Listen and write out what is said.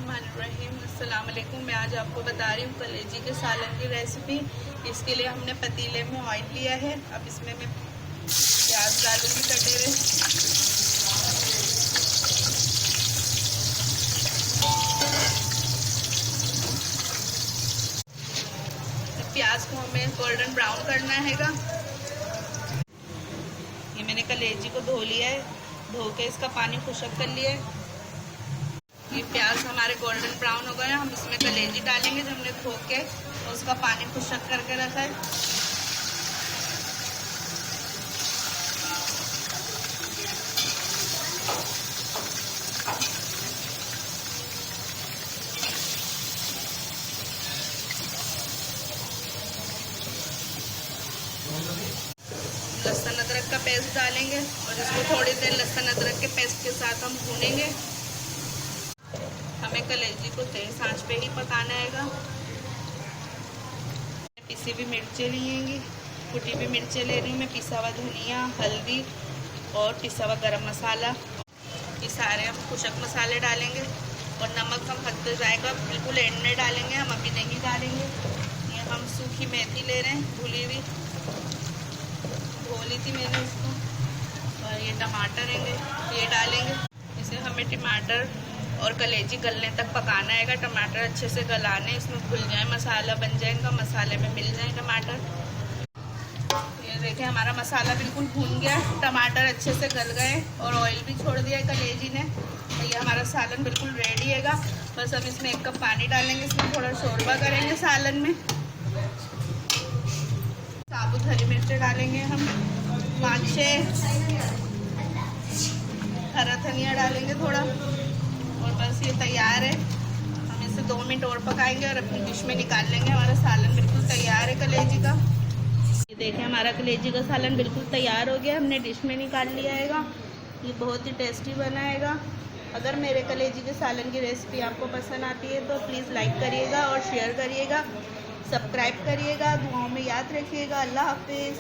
बिस्मिल्लाहिर्रहमानिर्रहीम। अस्सलाम वालेकुम। मैं आज आपको बता रही हूँ कलेजी के सालन की रेसिपी। इसके लिए हमने पतीले में ऑयल लिया है। अब इसमें मैं प्याज डालूंगी कटे हुए। प्याज को हमें गोल्डन ब्राउन करना हैगा। ये मैंने कलेजी को धो लिया है, धो के इसका पानी खुशक कर लिया है। ये प्याज हमारे गोल्डन ब्राउन हो गए। हम इसमें कलेजी डालेंगे जो हमने धो के उसका पानी खुशक करके रखा है। लहसुन अदरक का पेस्ट डालेंगे और इसको थोड़ी देर लहसुन अदरक के पेस्ट के साथ हम भूनेंगे। हमें कलेजी को तेज आंच पे ही पकाना हैगा। पिसी हुई मिर्चें लिएंगी, कुटी हुई मिर्चें ले रही हूँ मैं, पिसा हुआ धनिया, हल्दी और पिसा हुआ गरम मसाला। ये सारे हम कुशक मसाले डालेंगे और नमक हम हद जाएगा बिल्कुल एंड में डालेंगे, हम अभी नहीं डालेंगे। ये हम सूखी मेथी ले रहे हैं धुली हुई, धो ली थी मैंने इसको। और ये टमाटर है ये डालेंगे। इसे हमें टमाटर और कलेजी गलने तक पकाना है। टमाटर अच्छे से गलाने, इसमें घुल जाए, मसाला बन जाएगा, मसाले में मिल जाए टमाटर। ये देखिए हमारा मसाला बिल्कुल भून गया, टमाटर अच्छे से गल गए और ऑयल भी छोड़ दिया है कलेजी ने। तो ये हमारा सालन बिल्कुल रेडी हैगा। बस अब इसमें 1 कप पानी डालेंगे, इसमें थोड़ा शोरबा करेंगे सालन में। साबुत हरी मिर्चें डालेंगे हम 5-6, हरा धनिया डालेंगे थोड़ा। और बस ये तैयार है। हम इसे 2 मिनट और पकाएंगे और अपनी डिश में निकाल लेंगे। हमारा सालन बिल्कुल तैयार है कलेजी का। ये देखिए हमारा कलेजी का सालन बिल्कुल तैयार हो गया, हमने डिश में निकाल लिया हैगा। ये बहुत ही टेस्टी बना हैगा। अगर मेरे कलेजी के सालन की रेसिपी आपको पसंद आती है तो प्लीज़ लाइक करिएगा और शेयर करिएगा, सब्सक्राइब करिएगा, दुआओं में याद रखिएगा। अल्लाह हाफिज़।